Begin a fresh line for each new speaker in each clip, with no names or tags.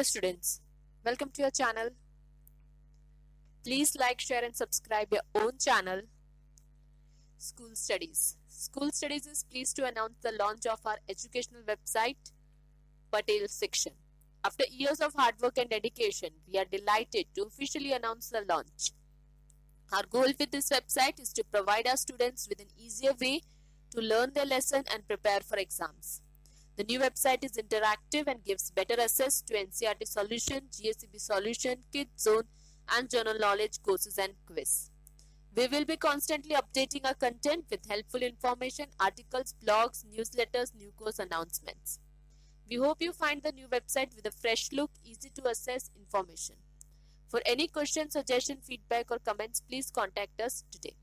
Hello students, welcome to your channel. Please like, share and subscribe your own channel, School Studies. School Studies is pleased to announce the launch of our educational website, Patel section. After years of hard work and dedication, we are delighted to officially announce the launch. Our goal with this website is to provide our students with an easier way to learn their lesson and prepare for exams. The new website is interactive and gives better access to NCERT solution, GSEB solution, Kids Zone and general knowledge courses and quiz. We will be constantly updating our content with helpful information, articles, blogs, newsletters, new course announcements. We hope you find the new website with a fresh look, easy to access information. For any question, suggestion, feedback or comments, please contact us today.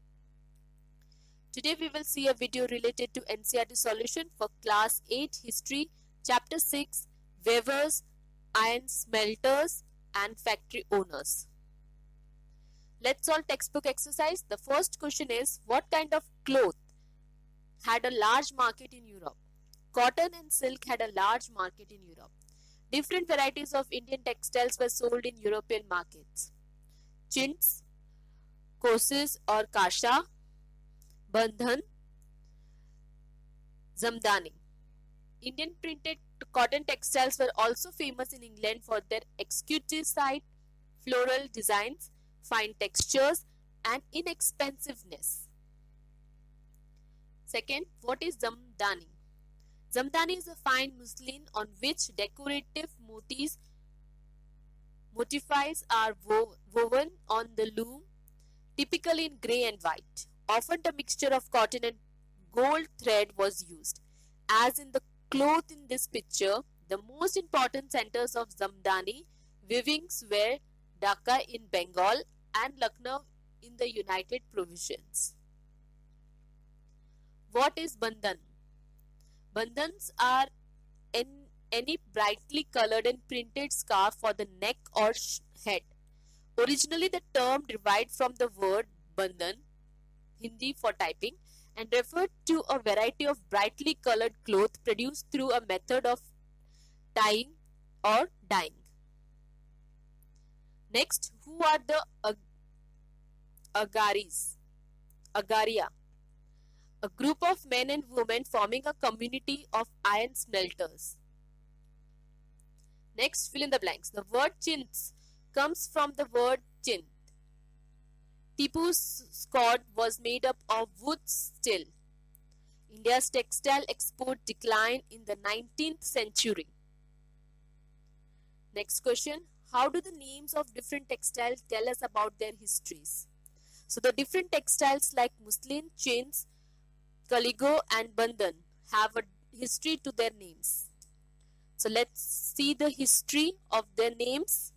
Today we will see a video related to NCERT solution for Class 8 History, Chapter 6, Weavers, Iron Smelters and Factory Owners. Let's solve textbook exercise. The first question is, what kind of cloth had a large market in Europe? Cotton and silk had a large market in Europe. Different varieties of Indian textiles were sold in European markets. Chintz, Kosis or Kasha, Bandhan, Zamdani. Indian printed cotton textiles were also famous in England for their exquisite floral designs, fine textures and inexpensiveness. Second, what is Zamdani? Zamdani is a fine muslin on which decorative motifs are woven on the loom, typically in grey and white. Often a mixture of cotton and gold thread was used. As in the cloth in this picture, the most important centers of Zamdani weavings were Dhaka in Bengal and Lucknow in the United Provinces. What is Bandhan? Bandhans are any brightly colored and printed scarf for the neck or head. Originally, the term derived from the word bandhan, Hindi for typing, and referred to a variety of brightly colored cloth produced through a method of tying or dyeing. Next, who are the Agaria? A group of men and women forming a community of iron smelters. Next, fill in the blanks. The word chintz comes from the word chint. Tipu's squad was made up of wood still. India's textile export declined in the 19th century. Next question. How do the names of different textiles tell us about their histories? So the different textiles like muslin, chintz, Kaligo and Bandhan have a history to their names. So let's see the history of their names.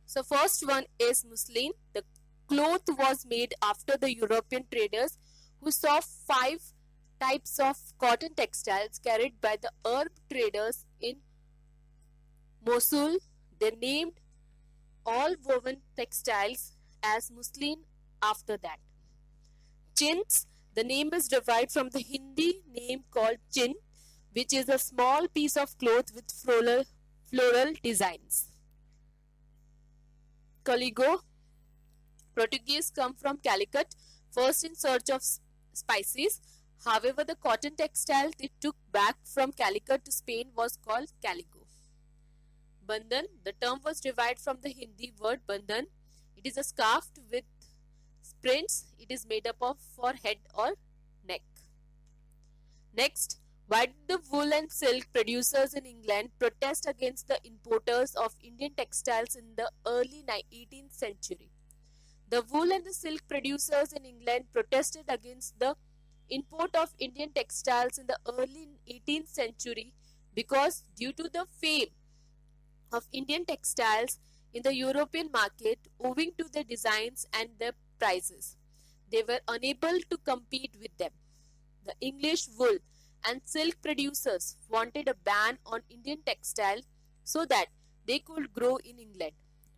So first one is muslin. The cloth was made after the European traders who saw 5 types of cotton textiles carried by the Arab traders in Mosul. They named all woven textiles as muslin after that. Chintz, the name is derived from the Hindi name called chin, which is a small piece of cloth with floral designs. Kaligo, Portuguese come from Calicut, first in search of spices. However, the cotton textile it took back from Calicut to Spain was called Caligo. Bandhan, the term was derived from the Hindi word bandhan. It is a scarf with sprints. It is made up of for head or neck. Next, why did the wool and silk producers in England protest against the importers of Indian textiles in the early 18th century? The wool and the silk producers in England protested against the import of Indian textiles in the early 18th century because due to the fame of Indian textiles in the European market owing to their designs and their prices, they were unable to compete with them. The English wool and silk producers wanted a ban on Indian textile so that they could grow in England.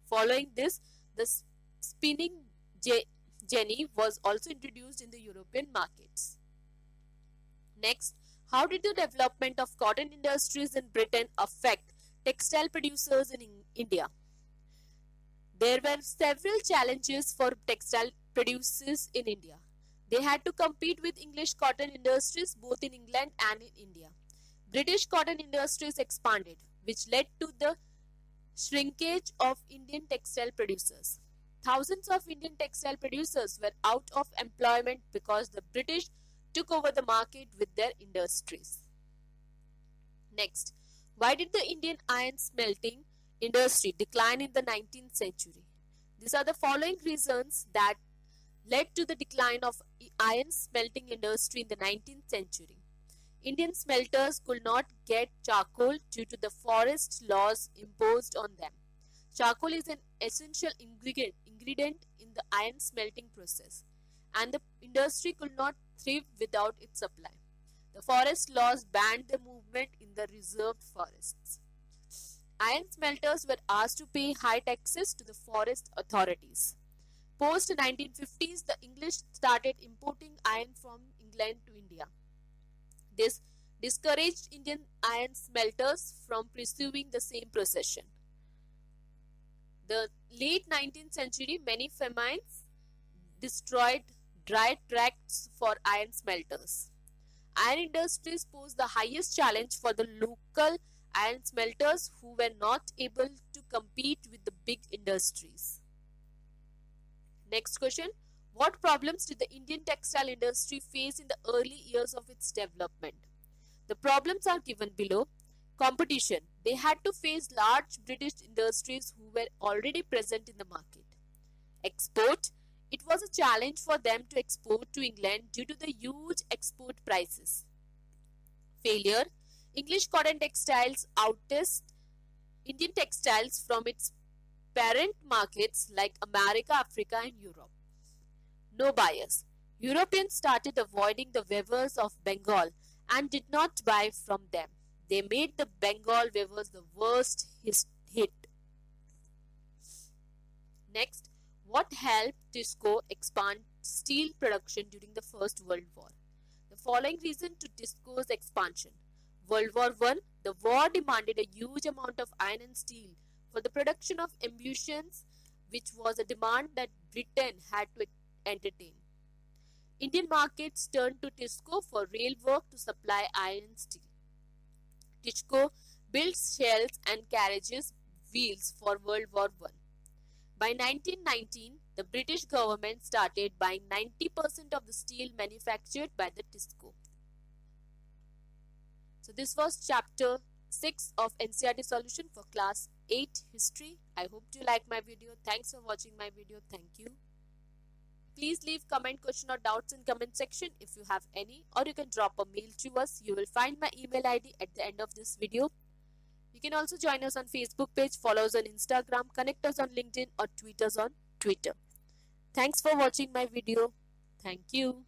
Following this, the spinning jenny was also introduced in the European markets. Next, how did the development of cotton industries in Britain affect textile producers in India? There were several challenges for textile producers in India. They had to compete with English cotton industries both in England and in India. British cotton industries expanded, which led to the shrinkage of Indian textile producers. Thousands of Indian textile producers were out of employment because the British took over the market with their industries. Next, why did the Indian iron smelting industry decline in the 19th century? These are the following reasons that led to the decline of iron smelting industry in the 19th century. Indian smelters could not get charcoal due to the forest laws imposed on them. Charcoal is an essential ingredient in the iron smelting process, and the industry could not thrive without its supply. The forest laws banned the movement in the reserved forests. Iron smelters were asked to pay high taxes to the forest authorities. Post 1950s, the English started importing iron from England to India. This discouraged Indian iron smelters from pursuing the same procession. The late 19th century, many famines destroyed dry tracts for iron smelters. Iron industries posed the highest challenge for the local iron smelters who were not able to compete with the big industries. Next question. What problems did the Indian textile industry face in the early years of its development? The problems are given below. Competition. They had to face large British industries who were already present in the market. Export. It was a challenge for them to export to England due to the huge export prices. Failure. English cotton textiles outdid Indian textiles from its parent markets like America, Africa, and Europe. No buyers. Europeans started avoiding the weavers of Bengal and did not buy from them. They made the Bengal weavers the worst hit. Next, what helped Tisco expand steel production during the First World War? The following reason to Tisco's expansion. World War I, the war demanded a huge amount of iron and steel for the production of ammunitions, which was a demand that Britain had to entertain. Indian markets turned to Tisco for rail work to supply iron and steel. Tisco built shells and carriages wheels for World War I. By 1919, the British government started buying 90% of the steel manufactured by the Tisco. So this was chapter 6 of NCERT solution for class 8 history. I hope you like my video. Thanks for watching my video. Thank you. Please leave comment, question or doubts in comment section if you have any, or you can drop a mail to us. You will find my email ID at the end of this video. You can also join us on Facebook page, follow us on Instagram, connect us on LinkedIn or tweet us on Twitter. Thanks for watching my video. Thank you.